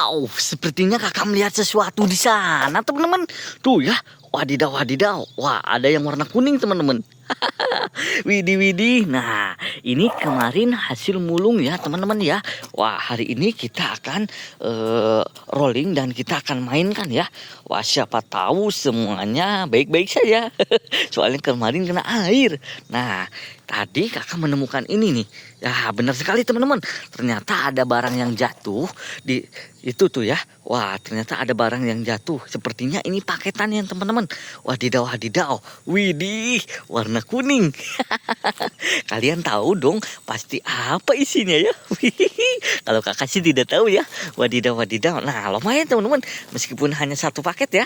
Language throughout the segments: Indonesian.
Wadidaw, sepertinya kakak melihat sesuatu di sana, teman-teman. Tuh ya, wadidaw, wadidaw. Wah, ada yang warna kuning, teman-teman. Widih, widih. Nah, ini kemarin hasil mulung ya, teman-teman ya. Wah, hari ini kita akan rolling dan kita akan mainkan ya. Wah, siapa tahu semuanya baik-baik saja. Soalnya kemarin kena air. Nah, tadi kakak menemukan ini nih. Ya, benar sekali teman-teman. Ternyata ada barang yang jatuh di itu tuh ya. Wah, ternyata ada barang yang jatuh. Sepertinya ini paketan ya teman-teman. Wadidaw, wadidaw. Widih, warna kuning. Kalian tahu dong pasti apa isinya ya? Kalau kakak sih tidak tahu ya. Wadidaw, wadidaw. Nah, lumayan teman-teman. Meskipun hanya satu paket ya.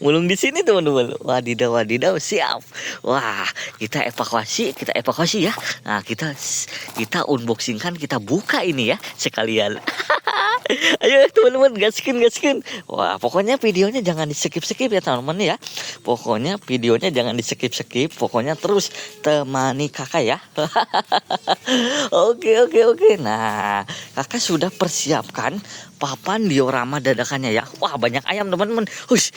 Mulung di sini teman-teman. Wadidaw, wadidaw. Siap. Wah, kita evakuasi ya. Nah, kita unboxingkan, kita buka ini ya sekalian. Ayo teman-teman, gaskin. Wah, pokoknya videonya jangan di skip ya teman-teman ya. Pokoknya videonya jangan di skip. Pokoknya terus temani kakak ya. Oke. Nah, kakak sudah persiapkan papan diorama dadakannya ya. Wah, banyak ayam teman-teman. Hush.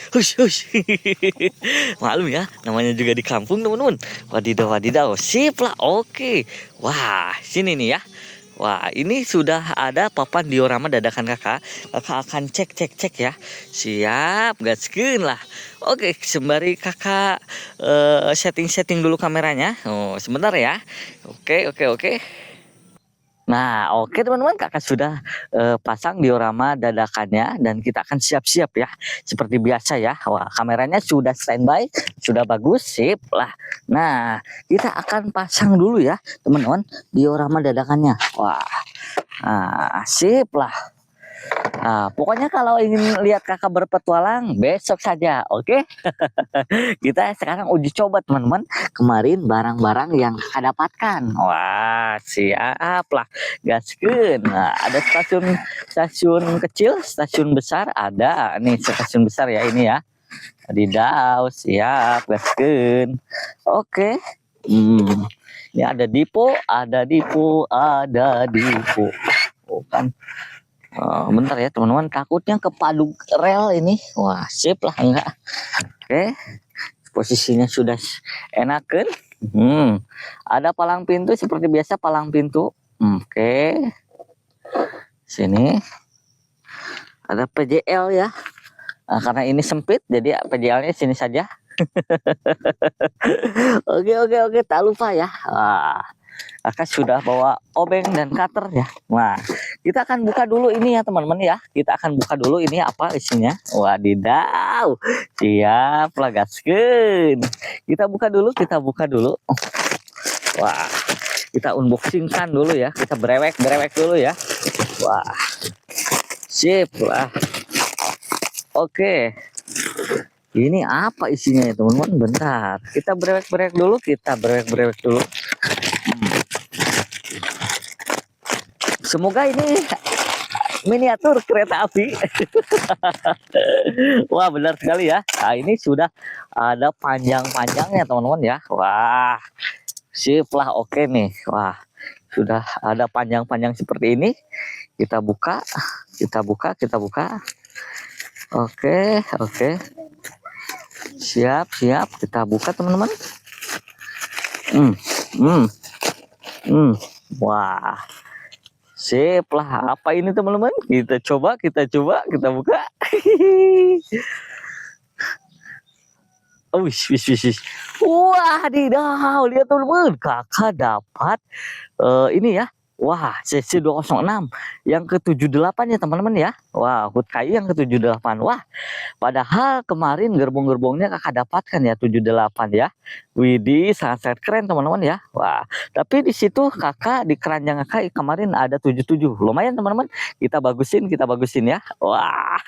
Maklum ya, namanya juga di kampung teman-teman. Wadidaw. Sip lah. Oke. Wah, sini nih ya. Wah, ini sudah ada papan diorama dadakan kakak. Kakak akan cek ya. Siap, gaskeun lah. Oke, sembari kakak setting dulu kameranya. Oh, sebentar ya. Oke. Nah, oke teman-teman, kakak sudah pasang diorama dadakannya dan kita akan siap-siap ya. Seperti biasa ya. Wah, kameranya sudah standby, sudah bagus, sip lah. Nah, kita akan pasang dulu ya, teman-teman, diorama dadakannya. Wah, nah, sip lah. Nah, pokoknya kalau ingin lihat kakak berpetualang, besok saja, oke? Kita sekarang uji coba teman-teman. Kemarin barang-barang yang kakak dapatkan. Wah, siap lah. Gaskeun. Nah, ada stasiun kecil, stasiun besar ada. Nih stasiun besar ya ini ya. Wadidaw, siap, gaskeun. Oke. Ini ada dipo. Oh, kan. Bentar ya teman-teman, takutnya kepaduk rel ini. Wah, sip lah enggak. Oke. Posisinya sudah enakan. Ada palang pintu seperti biasa, palang pintu. Oke. Sini ada PJL ya. Nah, karena ini sempit jadi PJL-nya sini saja. Oke, tak lupa ya. Kakak sudah bawa obeng dan cutter ya. Nah, kita akan buka dulu ini ya teman-teman ya. Kita akan buka dulu ini apa isinya. Wadidaw. Siap lah, gaskeun. Kita buka dulu. Wah, kita unboxingkan dulu ya. Kita brewek dulu ya. Wah, sip lah. Oke. Ini apa isinya ya teman-teman? Bentar. Kita brewek dulu. Semoga ini miniatur kereta api. Wah, benar sekali ya. Nah, ini sudah ada panjang-panjangnya teman-teman ya. Wah, sip lah, oke nih. Wah, sudah ada panjang-panjang seperti ini. Kita buka. Oke. Siap. Kita buka teman-teman. Wah. Sip lah, apa ini teman-teman? Kita coba, kita buka. Wih. Wah, lihat teman-teman, kakak dapat ini ya. Wah, CC206 yang ke-78 ya teman-teman ya. Wah, HUD kayu yang ke-78. Wah, padahal kemarin gerbong-gerbongnya kakak dapatkan ya 78 ya. Widih, sangat keren teman-teman ya. Wah, tapi di situ kakak di keranjang kakak kemarin ada 77. Lumayan teman-teman. Kita bagusin ya. Wah,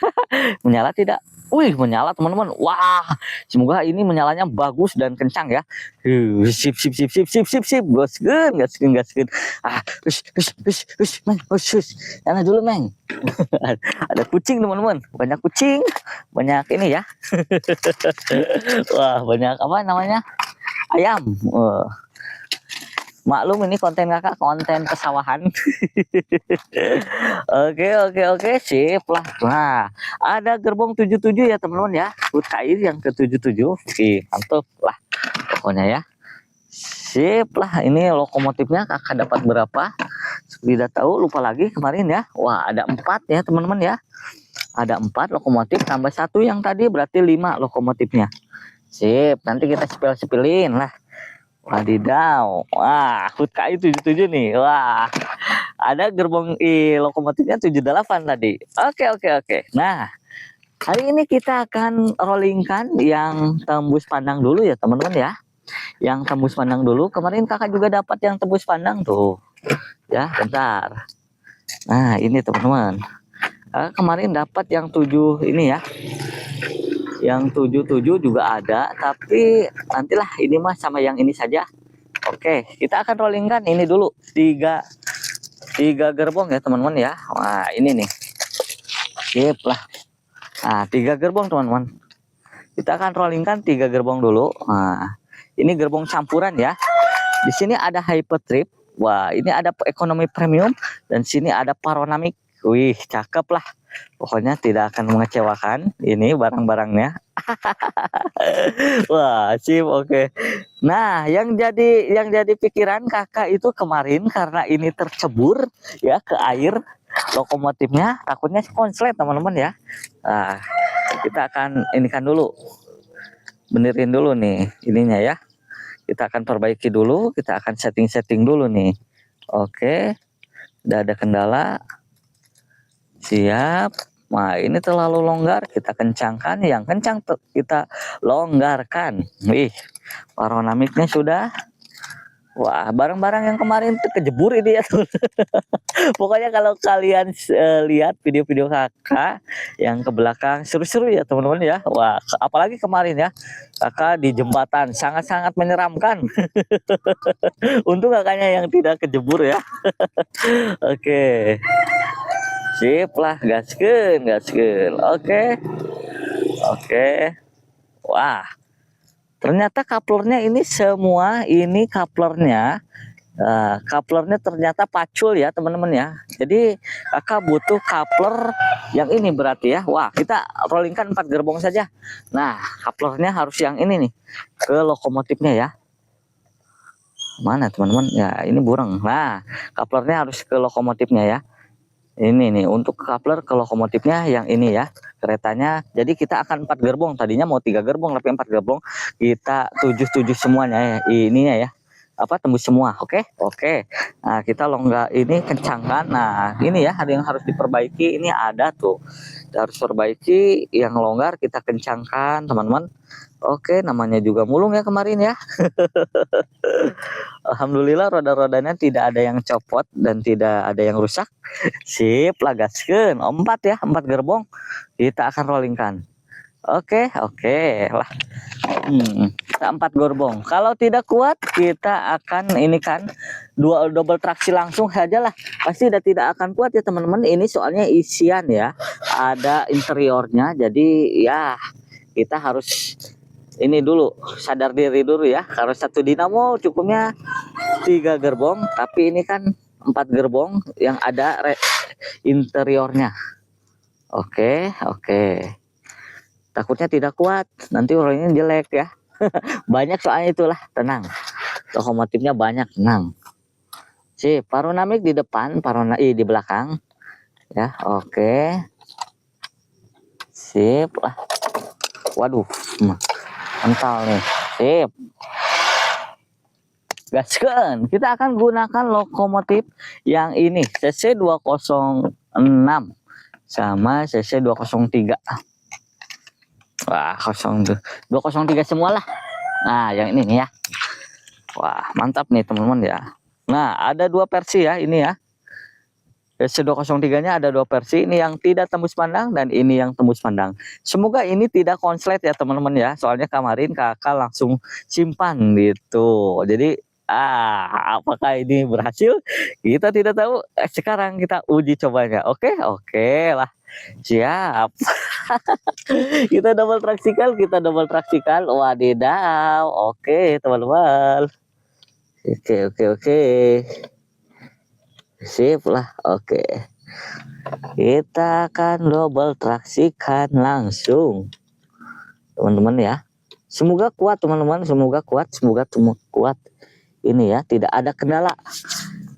menyala tidak? Wih, menyala teman-teman. Wah, semoga ini menyalanya bagus dan kencang ya. Sip. Gaskeun. Meng. Sana dulu, Meng. Ada kucing teman-teman. Banyak kucing. Banyak ini ya. Wah, banyak apa namanya? Ayam. Maklum ini konten kakak konten pesawahan. Oke, sip lah. Nah, ada gerbong 77 ya teman-teman ya. Hut kair yang ke 77. Mantap lah pokoknya ya. Sip lah, ini lokomotifnya kakak dapat berapa? Tidak tahu, lupa lagi kemarin ya. Wah, ada 4 ya teman-teman ya. Ada 4 lokomotif tambah 1 yang tadi berarti 5 lokomotifnya. Sip, nanti kita sepil-sepilin lah. Wadidaw. Wah, HUT KI 77 nih. Wah. Ada gerbong lokomotifnya 78 tadi. Oke. Nah, hari ini kita akan rollingkan yang tembus pandang dulu ya, teman-teman ya. Yang tembus pandang dulu. Kemarin kakak juga dapat yang tembus pandang tuh. Ya, bentar. Nah, ini teman-teman. Kemarin dapat yang 7 ini ya. Yang 77 juga ada, tapi nantilah ini mah sama yang ini saja. Oke, kita akan rollingkan ini dulu. Tiga gerbong ya teman-teman ya. Wah, ini nih. Sip lah. Nah, 3 gerbong teman-teman. Kita akan rollingkan 3 gerbong dulu. Nah, ini gerbong campuran ya. Di sini ada Hypertrip. Wah, ini ada ekonomi premium dan sini ada Paronamic. Wih, cakep lah. Pokoknya tidak akan mengecewakan ini barang-barangnya. Wah, sip, oke. Nah, yang jadi pikiran kakak itu kemarin karena ini tercebur ya ke air lokomotifnya, takutnya konslet teman-teman ya. Nah, kita akan inikan dulu. Benerin dulu nih ininya ya. Kita akan perbaiki dulu, kita akan setting-setting dulu nih. Oke. Udah ada kendala. Siap. Nah, ini terlalu longgar, kita kencangkan. Yang kencang kita longgarkan. Wih, paronamiknya sudah. Wah, barang-barang yang kemarin tuh kejebur ini ya. Pokoknya kalau kalian lihat video-video kakak yang ke belakang seru-seru ya teman-teman ya. Wah, apalagi kemarin ya. Kakak di jembatan sangat-sangat menyeramkan. Untung kakaknya yang tidak kejebur ya. Oke. Sip lah, gaskeun. Oke. Wah, ternyata couplernya ini semua ini couplernya ternyata pacul ya teman-teman ya. Jadi kakak butuh coupler yang ini berarti ya. Wah, kita rollingkan 4 gerbong saja. Nah, couplernya harus yang ini nih ke lokomotifnya ya. Mana teman-teman ya, ini bureng. Nah, couplernya harus ke lokomotifnya ya. Ini nih untuk coupler ke lokomotifnya yang ini ya, keretanya. Jadi kita akan 4 gerbong, tadinya mau 3 gerbong tapi 4 gerbong kita 7 semuanya ya, ininya ya, apa tembus semua. Oke. Nah, kita longgar ini kencangkan. Nah, ini ya ada yang harus diperbaiki, ini ada tuh, kita harus perbaiki yang longgar, kita kencangkan teman-teman. Oke, namanya juga mulung ya kemarin ya. Alhamdulillah roda-rodanya tidak ada yang copot dan tidak ada yang rusak. Sip, lagaskeun. 4 ya, 4 gerbong. Kita akan rollingkan. Oke lah. Kita 4 gerbong. Kalau tidak kuat, kita akan ini kan double traksi langsung saja lah. Pasti udah tidak akan kuat ya teman-teman. Ini soalnya isian ya. Ada interiornya. Jadi ya kita harus ini dulu, sadar diri dulu ya. Kalau 1 dinamo cukupnya 3 gerbong, tapi ini kan 4 gerbong yang ada interiornya. Oke. Takutnya tidak kuat, nanti rollingnya jelek ya. Banyak soalnya itulah, tenang. Lokomotifnya banyak, tenang. Sip, paronamik di depan, di belakang. Ya, oke. Sip lah. Waduh, mental nih. Sip. Gaskeun. Kita akan gunakan lokomotif yang ini CC 206 sama CC 203. Wah, 203 semua lah. Nah, yang ini nih ya. Wah, mantap nih teman-teman ya. Nah, ada 2 versi ya ini ya. CC 203-nya ada 2 versi, ini yang tidak tembus pandang dan ini yang tembus pandang. Semoga ini tidak konslet ya teman-teman ya. Soalnya kemarin kakak langsung simpan gitu. Jadi apakah ini berhasil? Kita tidak tahu. Sekarang kita uji cobanya. Oke lah. Siap. Kita double traksikan. Wadidaw. Oke teman-teman. Oke. Sip lah. Oke. Kita akan double traksikan langsung. Teman-teman ya. Semoga kuat teman-teman, semoga kuat. Ini ya, tidak ada kendala.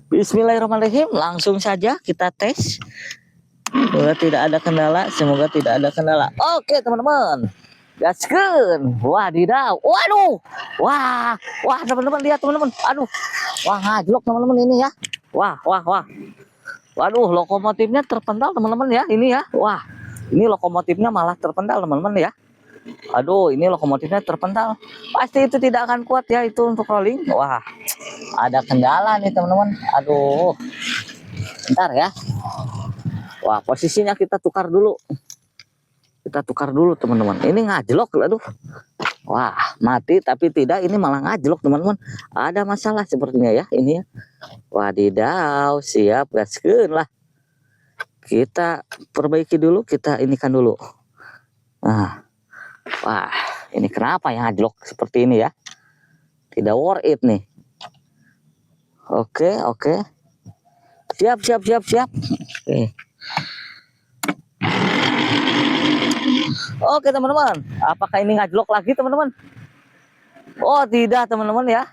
Bismillahirrahmanirrahim, langsung saja kita tes. Semoga tidak ada kendala. Oke teman-teman, gaskeun. Wadidaw, waduh, wah teman-teman lihat teman-teman, aduh, wah ngajlok teman-teman ini ya, wah, waduh lokomotifnya terpental teman-teman ya, ini ya, wah, ini lokomotifnya malah terpental teman-teman ya. Aduh, ini lokomotifnya terpental. Pasti itu tidak akan kuat ya itu untuk rolling. Wah, ada kendala nih teman-teman. Aduh, bentar ya. Wah, posisinya kita tukar dulu. Teman-teman. Ini ngajlok, aduh. Wah, mati tapi tidak. Ini malah ngajlok teman-teman. Ada masalah sepertinya ya ini ya. Wadidaw, siap gaskeun lah. Kita perbaiki dulu, kita inikan dulu. Nah. Wah, ini kenapa yang ngajlok seperti ini ya? Tidak worth it nih. Oke. Siap. Oke teman-teman, apakah ini ngajlok lagi teman-teman? Oh tidak teman-teman ya.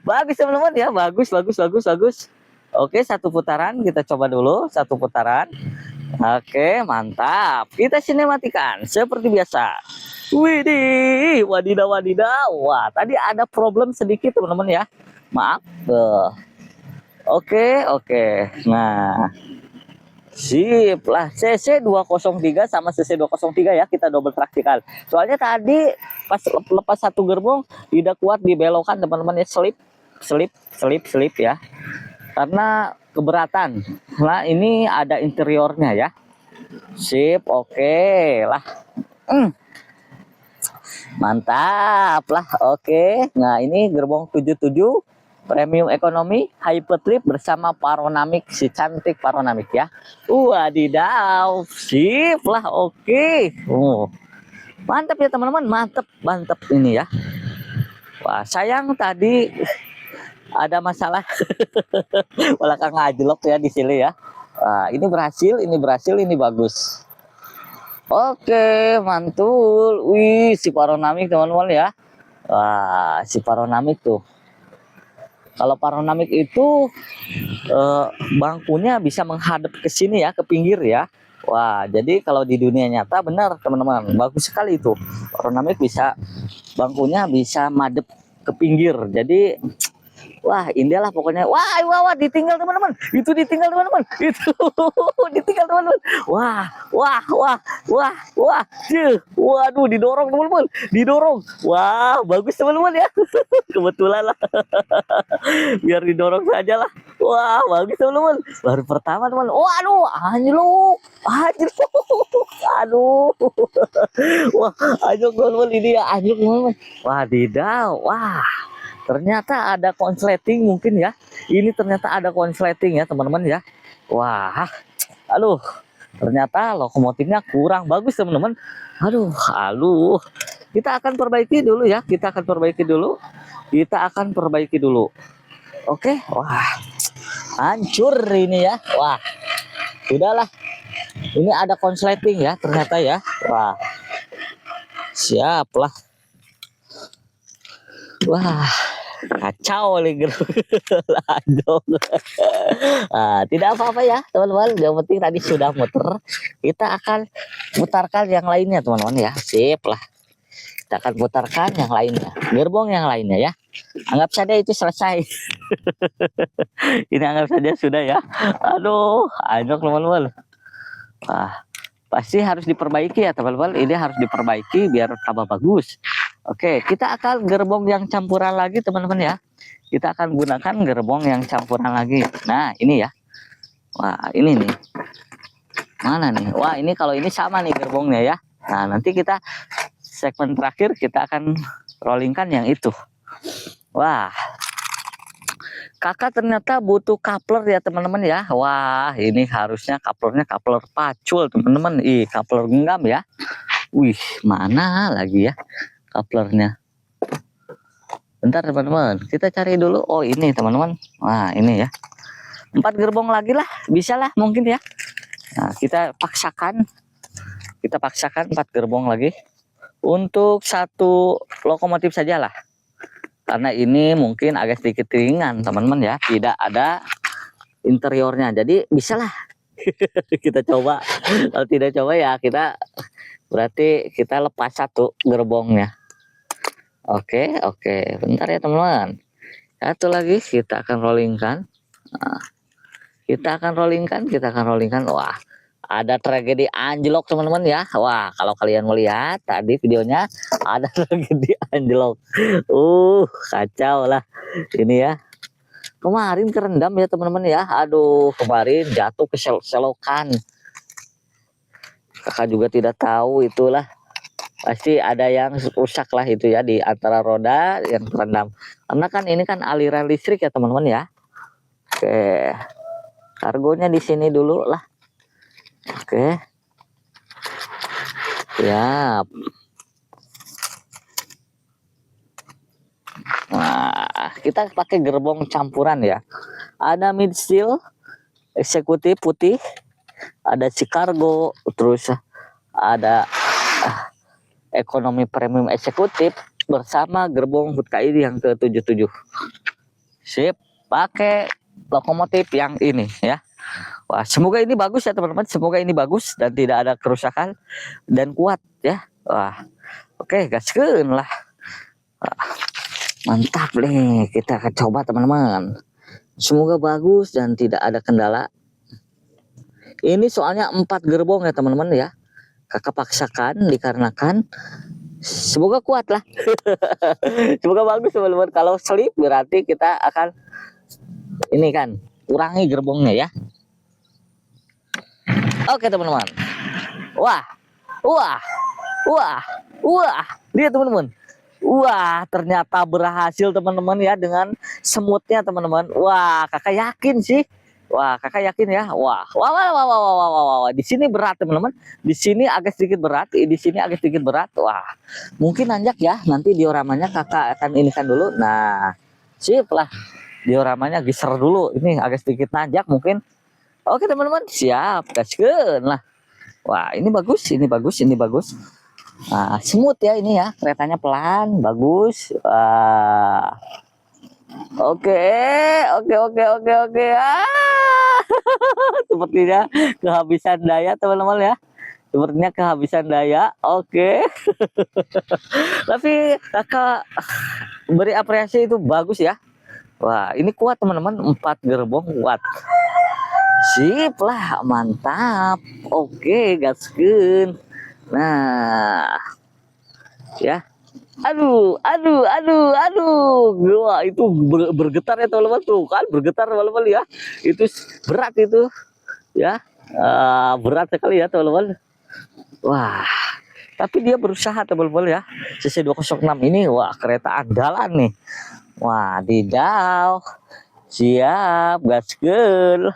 Bagus teman-teman ya, bagus. Oke, satu putaran kita coba dulu, satu putaran. Oke, mantap. Kita sinematikan seperti biasa. Widih, wadidaw. Wah, tadi ada problem sedikit teman-teman ya. Maaf. Oke. Nah, sip lah. CC 203 sama CC 203 ya, kita double traksikan. Soalnya tadi pas lepas satu gerbong tidak kuat dibelokan teman-teman ya, selip ya. Karena keberatan. Nah, ini ada interiornya ya. Sip, oke lah. Mantap lah, oke. Nah, ini gerbong 77 premium ekonomi Hypertrip bersama Paronamic, si cantik Paronamic ya. Wadidaw, sip lah, oke. Mantap ya teman-teman, mantap ini ya. Wah, sayang tadi ada masalah belakang ngajlok ya di sini ya. Nah, ini berhasil, ini bagus. Oke, mantul. Wih, si Paronamic teman-teman ya. Wah, si Paronamic tuh. Kalau Paronamic itu bangkunya bisa menghadap ke sini ya, ke pinggir ya. Wah, jadi kalau di dunia nyata benar teman-teman, bagus sekali itu. Paronamic bisa bangkunya bisa madep ke pinggir. Jadi wah, indah lah pokoknya. Wah, ditinggal teman-teman. Itu ditinggal teman-teman. Itu ditinggal teman-teman. Wah. Waduh, didorong teman-teman. Wah, bagus teman-teman ya. Kebetulan lah. Biar didorong saja lah. Wah, bagus teman-teman. Baru pertama teman. Waduh, anjlok. Aduh. Wah, anjlok teman-teman ini ya, anjlok teman-teman. Wadidaw. Wah. Ternyata ada konsleting mungkin ya. Ini ternyata ada konsleting ya teman-teman ya. Wah, aduh. Ternyata lokomotifnya kurang bagus teman-teman. Aduh. Kita akan perbaiki dulu ya. Kita akan perbaiki dulu. Oke. Wah, hancur ini ya. Wah, sudahlah. Ini ada konsleting ya ternyata ya. Wah, siap lah. Wah, kacau nih. Tidak apa-apa ya teman-teman, yang penting tadi sudah muter. Kita akan putarkan yang lainnya teman-teman ya. Sip lah, kita akan putarkan yang lainnya, gerbong yang lainnya ya. Anggap saja itu selesai. Ini anggap saja sudah ya. Aduh, anjok teman-teman. Pasti harus diperbaiki ya teman-teman. Ini harus diperbaiki biar tambah bagus. Oke, kita akan gerbong yang campuran lagi teman-teman ya. Kita akan gunakan gerbong yang campuran lagi. Nah, ini ya. Wah, ini nih. Mana nih? Wah, ini kalau ini sama nih gerbongnya ya. Nah, nanti kita segmen terakhir kita akan rollingkan yang itu. Wah. Kakak ternyata butuh coupler ya teman-teman ya. Wah, ini harusnya couplernya coupler pacul teman-teman. Coupler genggam ya. Wih, mana lagi ya couplernya? Bentar teman-teman, kita cari dulu. Oh ini teman-teman, nah ini ya, 4 gerbong lagi lah, bisa lah mungkin ya. Nah kita paksakan 4 gerbong lagi untuk satu lokomotif saja lah, karena ini mungkin agak sedikit ringan teman-teman ya, tidak ada interiornya, jadi bisa lah. Kita coba, kalau tidak coba ya kita berarti kita lepas satu gerbongnya. Oke, bentar ya teman-teman. Satu lagi kita akan rollingkan. Nah, kita akan rollingkan. Wah, ada tragedi anjlok teman-teman ya. Wah, kalau kalian melihat tadi videonya ada tragedi anjlok. Kacau lah ini ya. Kemarin kerendam ya teman-teman ya. Aduh, kemarin jatuh ke selokan. Kakak juga tidak tahu, itulah pasti ada yang rusak lah itu ya di antara roda yang terendam, karena kan ini kan aliran listrik ya teman-teman ya. Oke, kargonya di sini dulu lah. Oke, siap. Nah, kita pakai gerbong campuran ya, ada mid steel, eksekutif putih, ada si kargo, terus ada ekonomi premium eksekutif bersama gerbong HUT KAI yang ke-77. Sip, pakai lokomotif yang ini ya. Wah, semoga ini bagus ya teman-teman, semoga ini bagus dan tidak ada kerusakan dan kuat ya. Wah, oke, gaskeun lah. Wah, mantap nih, kita akan coba teman-teman. Semoga bagus dan tidak ada kendala. Ini soalnya 4 gerbong ya teman-teman ya. Kakak paksakan dikarenakan semoga kuat lah. Semoga bagus teman-teman. Kalau slip berarti kita akan ini kan kurangi gerbongnya ya. Oke teman-teman. Wah, lihat teman-teman. Wah, ternyata berhasil teman-teman ya dengan semutnya teman-teman. Wah, kakak yakin sih. Wah, kakak yakin ya. Wah. Di sini berat teman-teman. Di sini agak sedikit berat. Di sini agak sedikit berat. Wah, mungkin nanjak ya. Nanti dioramanya kakak akan inikan dulu. Nah, sip lah. Dioramanya geser dulu. Ini agak sedikit nanjak mungkin. Oke teman-teman, siap. Gaskeun lah. Wah, ini bagus. Nah, smooth ya ini ya. Keretanya pelan, bagus. Wah. Oke. Sepertinya kehabisan daya teman-teman ya. Sepertinya kehabisan daya. Oke. Tapi kakak beri apresiasi itu bagus ya. Wah, ini kuat teman-teman, 4 gerbong kuat. Sip lah, mantap. Oke, gaskeun. Nah, ya. Aduh. Wah, itu bergetar ya teman-teman tuh kan, bergetar teman-teman ya. Itu berat itu ya. Berat sekali ya teman-teman. Wah, tapi dia berusaha teman-teman ya. CC206 ini wah kereta andalan nih. Wah, didau. Siap, gaskeun.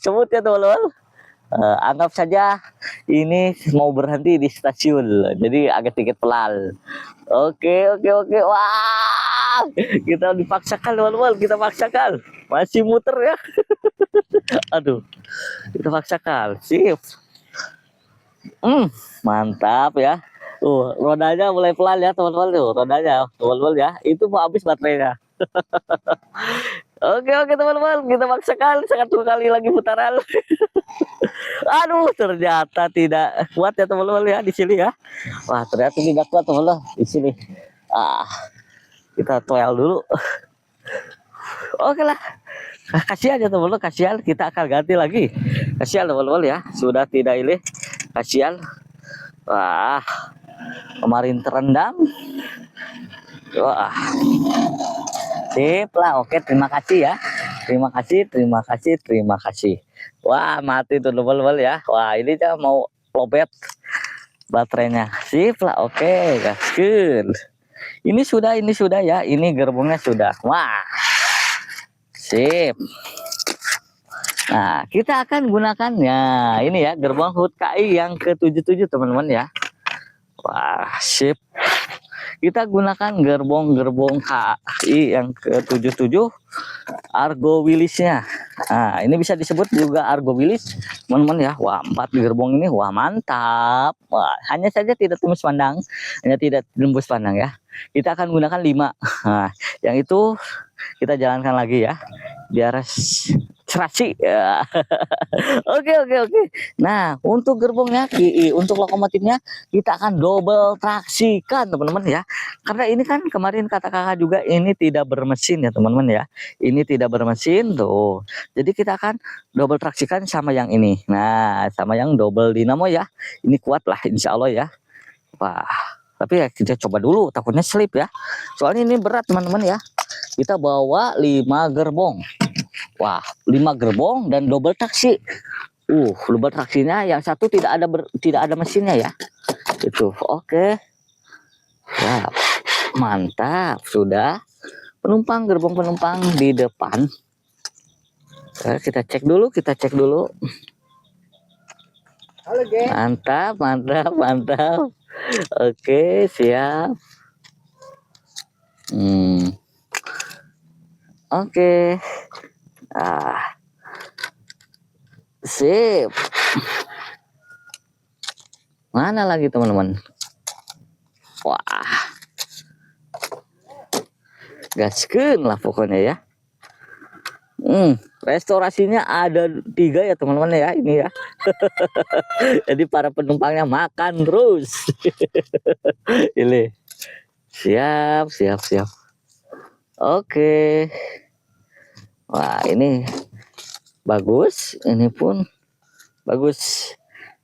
Semut ya teman-teman. Anggap saja ini mau berhenti di stasiun, jadi agak sedikit pelan. Oke. Wah, kita dipaksakan teman-teman, kita paksakan. Masih muter ya. Aduh, kita paksakan. Sip. Mantap ya. Rodanya mulai pelan ya teman-teman tuh, rodanya teman-teman ya. Itu mau habis baterainya. Oke teman-teman, kita paksakan 1 kali lagi putaran. Aduh, ternyata tidak kuat ya teman-teman ya di sini ya. Wah, ternyata tidak kuat teman-teman di sini. Kita toel dulu. Oke lah. Kasihan ya teman-teman, kasihan, kita akan ganti lagi. Kasihan teman-teman ya, sudah tidak ini. Kasihan. Wah, kemarin terendam. Wah. Sip lah, oke, terima kasih ya. Terima kasih. Wah, mati tuh teman-teman ya. Wah, ini dia mau lobet baterainya. Sip lah, oke, gaskeun. Ini sudah ya. Ini gerbongnya sudah. Wah. Sip. Nah, kita akan gunakannya. Ini ya, gerbong HUT KAI yang ke-77 teman-teman ya. Wah, sip. Kita gunakan gerbong-gerbong KI yang ke-77 Argo Willisnya. Nah, ini bisa disebut juga Argo Willis, teman-teman ya. Wah, 4 gerbong ini, wah mantap. Wah, hanya saja tidak tembus pandang, ya. Kita akan gunakan 5. Nah, yang itu kita jalankan lagi ya, biar serasi ya. Oke. Nah, untuk gerbongnya, untuk lokomotifnya kita akan double traksikan teman-teman ya. Karena ini kan kemarin kata kakak juga ini tidak bermesin ya teman-teman ya. Ini tidak bermesin tuh. Jadi kita akan double traksikan sama yang ini. Nah, sama yang double dinamo ya. Ini kuat lah insya Allah ya. Wah, tapi ya kita coba dulu, takutnya slip ya. Soalnya ini berat teman-teman ya. Kita bawa 5 gerbong. Wah, 5 gerbong dan double traksi. Double traksinya yang satu tidak ada mesinnya ya. Itu oke. Ya, mantap sudah. Gerbong penumpang di depan. Kita cek dulu. Halo, geng. Mantap. Oke, siap. Oke. Sip. Mana lagi teman-teman? Wah. Gaskeun lah pokoknya ya. Restorasinya ada 3 ya teman-teman ya ini ya. Jadi para penumpangnya makan terus. Ini. Siap. Oke. Wah, ini bagus, ini pun bagus.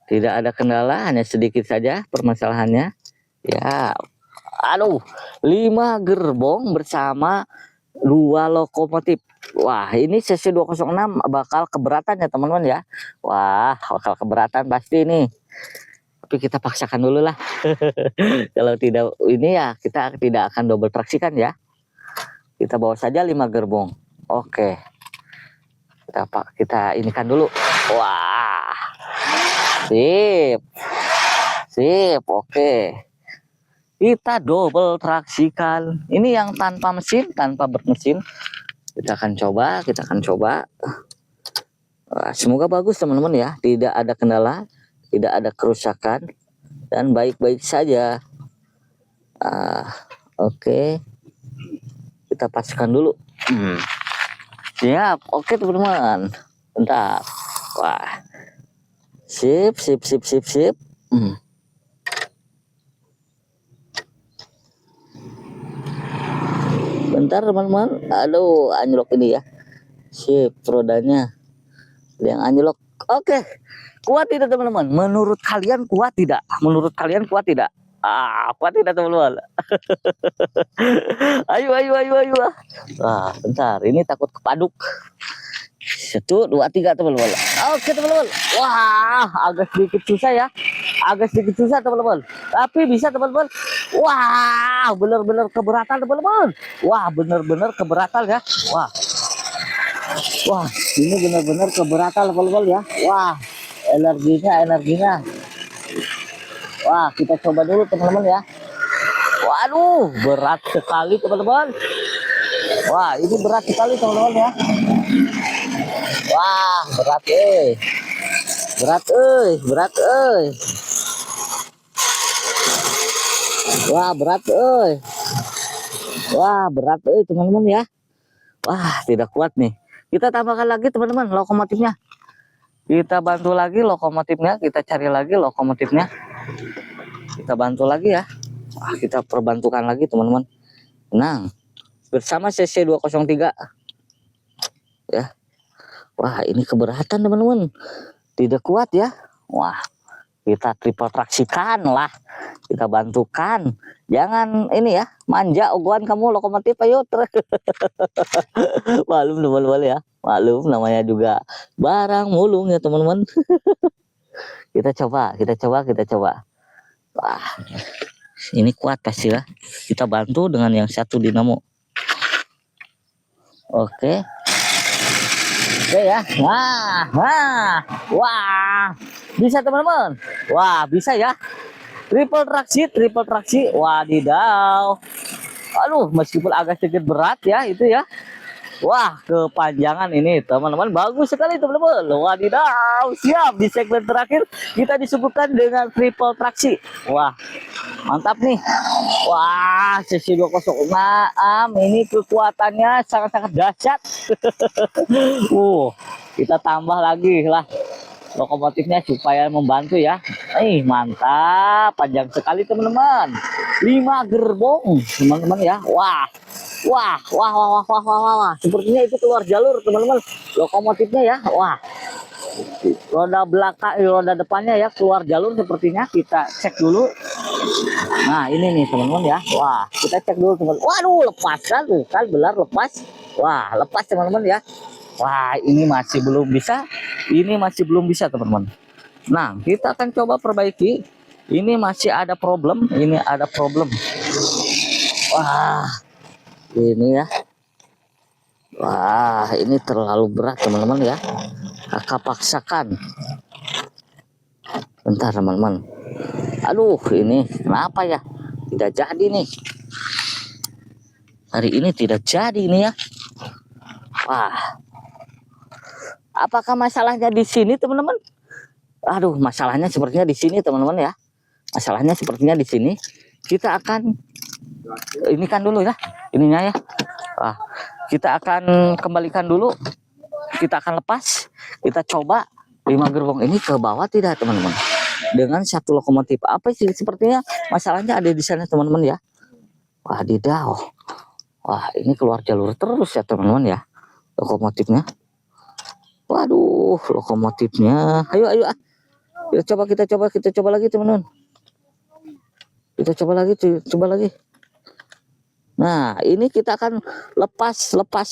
Tidak ada kendala, hanya sedikit saja permasalahannya. Ya. 5 gerbong bersama 2 lokomotif. Wah, ini CC206 bakal keberatan ya teman-teman ya. Wah, bakal keberatan pasti ini. Tapi kita paksakan dulu lah. Kalau tidak ini ya kita tidak akan double traksikan ya. Kita bawa saja 5 gerbong. Oke. Kita inikan dulu. Wah. Sip. Oke. Kita double traksikan. Ini yang tanpa bermesin. Kita akan coba. Wah, semoga bagus teman-teman ya. Tidak ada kendala, tidak ada kerusakan, dan baik-baik saja. Oke. Kita paskan dulu. Siap. Oke teman-teman. Bentar. Wah. Sip. Bentar teman-teman. Aduh, anjlok ini ya. Sip, rodanya yang anjlok. Oke. Kuat tidak teman-teman? Menurut kalian kuat tidak? Kuat tidak teman-teman? Ayo. Wah, bentar. Ini takut kepaduk. 1, 2, 3 teman-teman. Oke teman-teman. Wah, agak sedikit susah teman-teman. Tapi bisa teman-teman. Wah, benar-benar keberatan teman-teman. Ya. Wah, ini benar-benar keberatan teman-teman ya. Wah, energinya. Wah, kita coba dulu teman-teman ya. Waduh, berat sekali teman-teman. Wah, ini berat sekali teman-teman ya. Wah, berat. Wah, berat teman-teman ya. Wah, tidak kuat nih. Kita tambahkan lagi teman-teman lokomotifnya. Kita bantu lagi lokomotifnya, kita cari lagi lokomotifnya. Kita bantu lagi ya. Wah, kita perbantukan lagi teman-teman. Tenang. Bersama CC203. Ya. Wah, ini keberatan teman-teman. Tidak kuat ya. Wah, kita triple traksikan lah. Kita bantukan. Jangan ini ya, manja ogohan kamu lokomotif, ayo. Malum teman-teman ya. Malum, namanya juga barang mulung ya teman-teman. Kita coba. Wah, ini kuat pasti ya. Kita bantu dengan yang 1 dinamo. Oke ya. Wah, bisa teman-teman. Wah, bisa ya. triple traksi. Wadidaw. Aduh, meskipun agak sedikit berat ya itu ya. Wah, kepanjangan ini teman-teman, bagus sekali teman-teman. Wadidaw, siap di segmen terakhir kita disebutkan dengan triple traksi. Wah, mantap nih. Wah, sesi 206 ini kekuatannya sangat-sangat dahsyat. Kita tambah lagi lah lokomotifnya supaya membantu ya. Mantap, panjang sekali teman-teman. 5 gerbong teman-teman ya. Wah. Sepertinya itu keluar jalur teman-teman. Lokomotifnya ya. Wah. Roda belakang, roda depannya ya keluar jalur sepertinya. Kita cek dulu. Nah, ini nih teman-teman ya. Wah, kita cek dulu teman. Waduh, lepas kan tuh, kan benar lepas. Wah, lepas teman-teman ya. Wah, ini masih belum bisa. Ini masih belum bisa teman-teman. Nah, kita akan coba perbaiki. Ini masih ada problem. Ini ada problem. Wah, ini ya. Wah, ini terlalu berat teman-teman ya. Kakak paksakan. Bentar teman-teman. Aduh, ini kenapa ya? Tidak jadi nih. Hari ini tidak jadi nih ya. Wah. Apakah masalahnya di sini teman-teman? Aduh, masalahnya sepertinya di sini teman-teman ya. Masalahnya sepertinya di sini. Kita akan ini kan dulu ya. Ininya ya. Wah, kita akan kembalikan dulu. Kita akan lepas. Kita coba 5 gerbong ini ke bawah tidak teman-teman? Dengan satu lokomotif. Apa sih sepertinya masalahnya ada di sana teman-teman ya. Wadidaw. Wah, ini keluar jalur terus ya teman-teman ya. Lokomotifnya. Waduh, lokomotifnya. Ayo. Kita coba lagi teman-teman. Kita coba lagi. Nah, ini kita akan lepas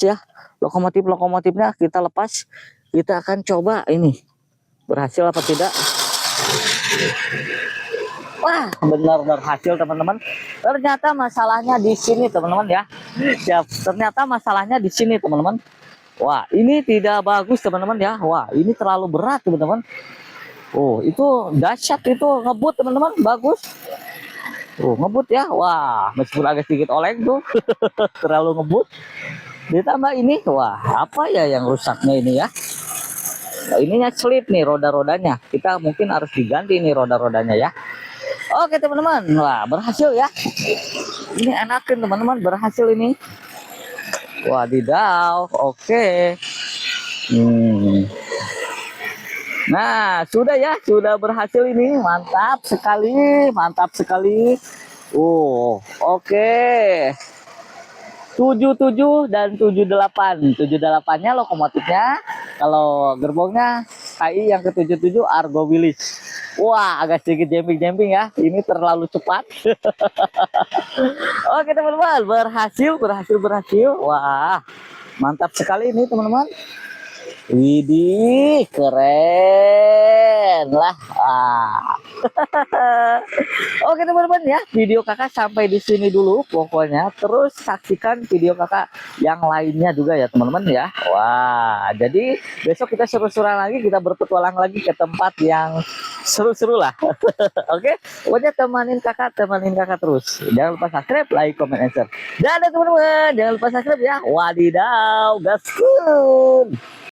ya. Lokomotifnya kita lepas. Kita akan coba ini. Berhasil apa tidak? Wah, benar berhasil teman-teman. Ternyata masalahnya di sini teman-teman ya. Ternyata masalahnya di sini teman-teman. Wah, ini tidak bagus teman-teman ya. Wah, ini terlalu berat teman-teman. Oh, itu dahsyat, itu ngebut teman-teman, bagus. Oh, ngebut ya. Wah, meskipun agak sedikit oleng tuh. Terlalu ngebut. Ditambah ini, wah, apa ya yang rusaknya ini ya? Nah, ininya slip nih roda-rodanya. Kita mungkin harus diganti nih roda-rodanya ya. Oke teman-teman, wah berhasil ya. Ini enakin teman-teman, berhasil ini. Wadidaw, oke. Nah, sudah ya, sudah berhasil ini. Mantap sekali. Oke. 77 dan 78. 78-nya lokomotifnya. Kalau gerbongnya KI yang ke-77 Argo Wilis. Wah, agak sedikit jumping ya. Ini terlalu cepat. Oke teman-teman, berhasil. Wah, mantap sekali ini teman-teman. Widih, keren lah. Oke teman-teman ya, video kakak sampai di sini dulu pokoknya. Terus saksikan video kakak yang lainnya juga ya teman-teman ya. Wah, jadi besok kita seru-seruan lagi, kita berpetualang lagi ke tempat yang seru-seru lah. Oke, pokoknya temanin kakak terus. Jangan lupa subscribe, like, comment, and share. Dadah teman-teman, jangan lupa subscribe ya. Wadidaw, gaskun.